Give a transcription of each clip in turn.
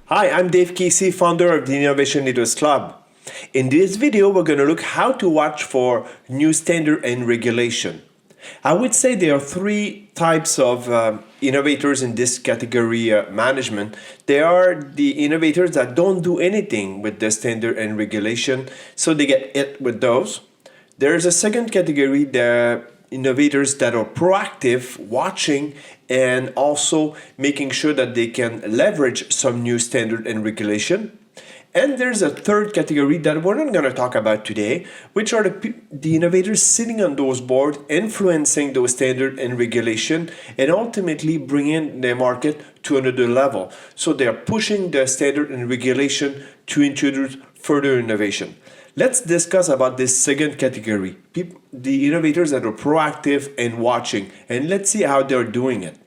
Hi, I'm Dave Casey, founder of the Innovation Leaders Club. In this video, we're going to look how to watch for new standard and regulation. I would say there are three types of innovators in this category management. There are the innovators that don't do anything with the standard and regulation, so they get hit with those. There's a second category, the innovators that are proactive, watching, and also making sure that they can leverage some new standard and regulation. And there's a third category that we're not going to talk about today, which are the innovators sitting on those boards, influencing those standard and regulation, and ultimately bringing the market to another level. So they're pushing the standard and regulation to introduce further innovation. Let's discuss about this second category, the innovators that are proactive and watching, and let's see how they're doing it.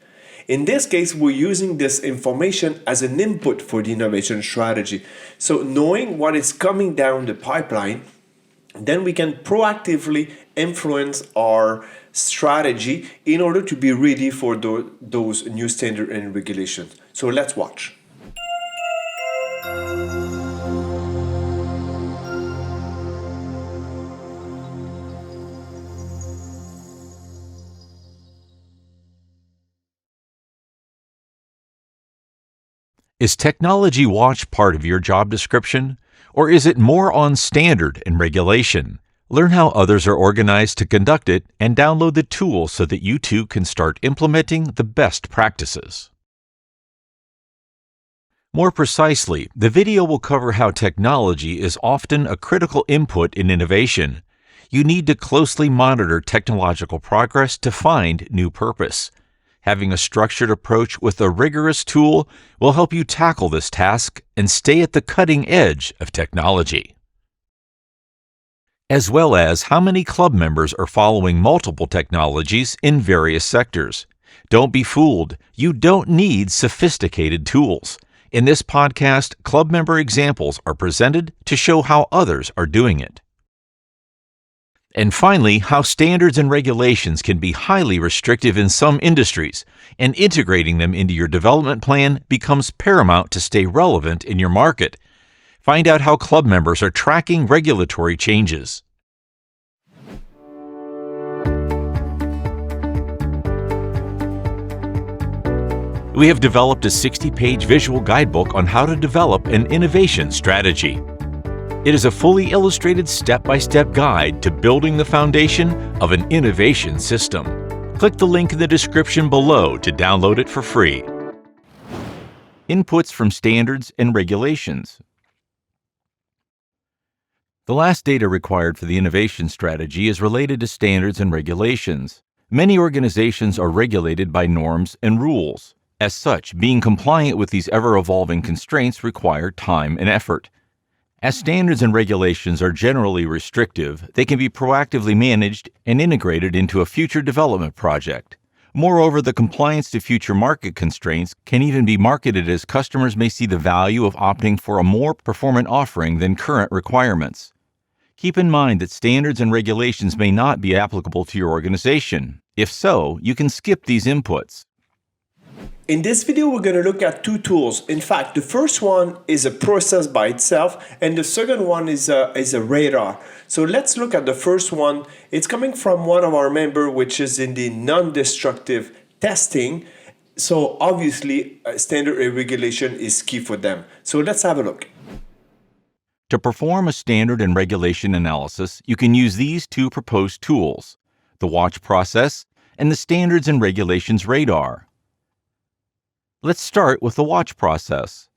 In this case, we're using this information as an input for the innovation strategy. So knowing what is coming down the pipeline, then we can proactively influence our strategy in order to be ready for those new standards and regulations. So let's watch. Is Technology Watch part of your job description, or is it more on standard and regulation? Learn how others are organized to conduct it and download the tools so that you too can start implementing the best practices. More precisely, the video will cover how technology is often a critical input in innovation. You need to closely monitor technological progress to find new purpose. Having a structured approach with a rigorous tool will help you tackle this task and stay at the cutting edge of technology. As well as how many club members are following multiple technologies in various sectors. Don't be fooled. You don't need sophisticated tools. In this podcast, club member examples are presented to show how others are doing it. And finally, how standards and regulations can be highly restrictive in some industries, and integrating them into your development plan becomes paramount to stay relevant in your market. Find out how club members are tracking regulatory changes. We have developed a 60-page visual guidebook on how to develop an innovation strategy. It is a fully illustrated step-by-step guide to building the foundation of an innovation system. Click the link in the description below to download it for free. Inputs from standards and regulations. The last data required for the innovation strategy is related to standards and regulations. Many organizations are regulated by norms and rules. As such, being compliant with these ever-evolving constraints require time and effort. As standards and regulations are generally restrictive, they can be proactively managed and integrated into a future development project. Moreover, the compliance to future market constraints can even be marketed as customers may see the value of opting for a more performant offering than current requirements. Keep in mind that standards and regulations may not be applicable to your organization. If so, you can skip these inputs. In this video, we're going to look at two tools. In fact, the first one is a process by itself, and the second one is a radar. So let's look at the first one. It's coming from one of our members, which is in the non-destructive testing. So obviously, standard and regulation is key for them. So let's have a look. To perform a standard and regulation analysis, you can use these two proposed tools, the Watch process and the Standards and Regulations radar. Let's start with the Watch process.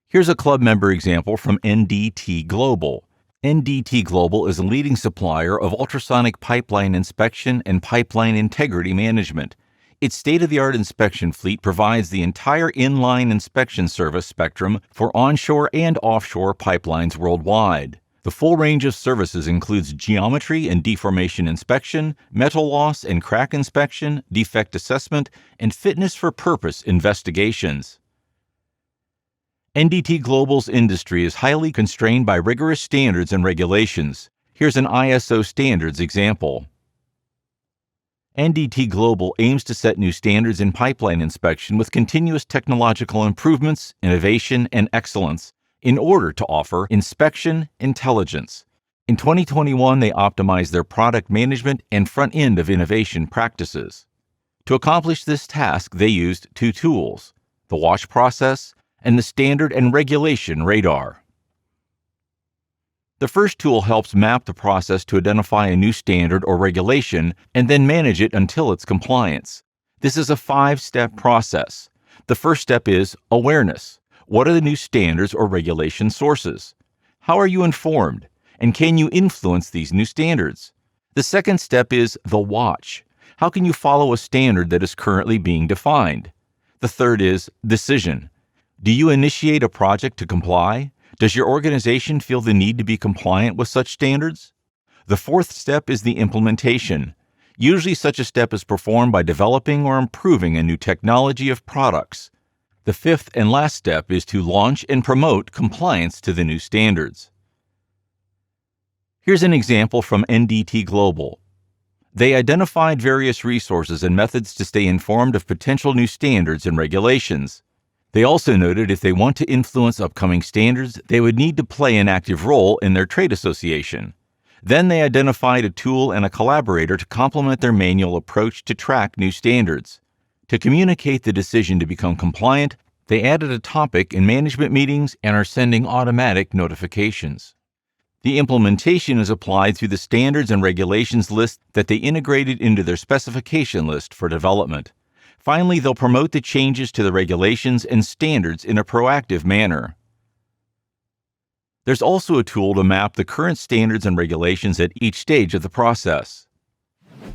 Here's a club member example from NDT Global. NDT Global is a leading supplier of ultrasonic pipeline inspection and pipeline integrity management. Its state-of-the-art inspection fleet provides the entire inline inspection service spectrum for onshore and offshore pipelines worldwide. The full range of services includes geometry and deformation inspection, metal loss and crack inspection, defect assessment, and fitness for purpose investigations. NDT Global's industry is highly constrained by rigorous standards and regulations. Here's an ISO standards example. NDT Global aims to set new standards in pipeline inspection with continuous technological improvements, innovation, and excellence in order to offer inspection intelligence. In 2021, they optimized their product management and front end of innovation practices. To accomplish this task, they used two tools, the watch process and the standard and regulation radar. The first tool helps map the process to identify a new standard or regulation and then manage it until its compliance. This is a 5-step process. The first step is awareness. What are the new standards or regulation sources? How are you informed? And can you influence these new standards? The second step is the watch. How can you follow a standard that is currently being defined? The third is decision. Do you initiate a project to comply? Does your organization feel the need to be compliant with such standards? The fourth step is the implementation. Usually such a step is performed by developing or improving a new technology of products. The fifth and last step is to launch and promote compliance to the new standards. Here's an example from NDT Global. They identified various resources and methods to stay informed of potential new standards and regulations. They also noted if they want to influence upcoming standards, they would need to play an active role in their trade association. Then they identified a tool and a collaborator to complement their manual approach to track new standards. To communicate the decision to become compliant, they added a topic in management meetings and are sending automatic notifications. The implementation is applied through the standards and regulations list that they integrated into their specification list for development. Finally, they'll promote the changes to the regulations and standards in a proactive manner. There's also a tool to map the current standards and regulations at each stage of the process.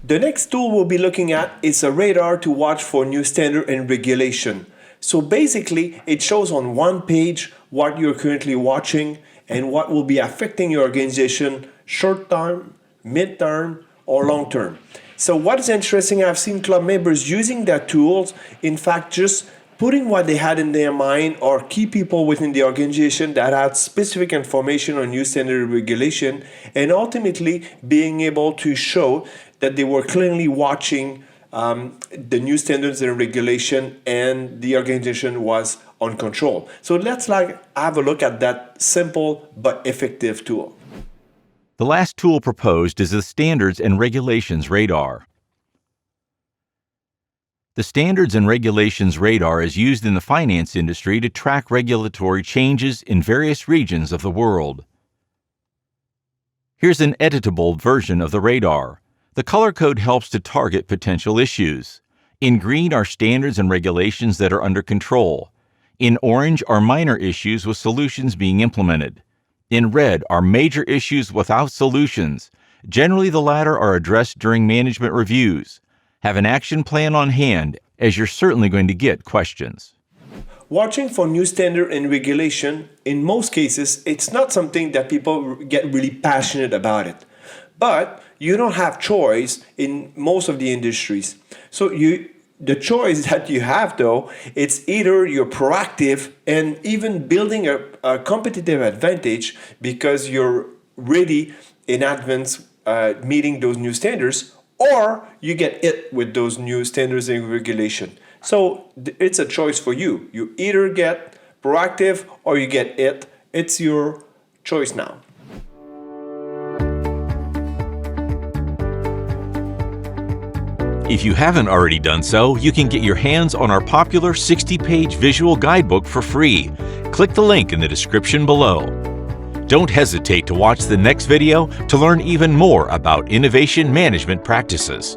The next tool we'll be looking at is a radar to watch for new standard and regulation. So basically, it shows on one page what you're currently watching and what will be affecting your organization short term, mid term, or long term. So what is interesting, I've seen club members using that tools, in fact, just putting what they had in their mind or key people within the organization that had specific information on new standard regulation, and ultimately being able to show that they were clearly watching the new standards and regulation and the organization was on control. So let's have a look at that simple but effective tool. The last tool proposed is the Standards and Regulations Radar. The Standards and Regulations Radar is used in the finance industry to track regulatory changes in various regions of the world. Here's an editable version of the radar. The color code helps to target potential issues. In green are standards and regulations that are under control. In orange are minor issues with solutions being implemented. In red are major issues without solutions. Generally, the latter are addressed during management reviews. Have an action plan on hand, as you're certainly going to get questions. Watching for new standard and regulation, in most cases, it's not something that people get really passionate about it. But you don't have choice in most of the industries. So the choice that you have, though, it's either you're proactive and even building a competitive advantage because you're ready in advance meeting those new standards, or you get hit with those new standards and regulation. So it's a choice for you. You either get proactive or you get hit. It's your choice now. If you haven't already done so, you can get your hands on our popular 60-page visual guidebook for free. Click the link in the description below. Don't hesitate to watch the next video to learn even more about innovation management practices.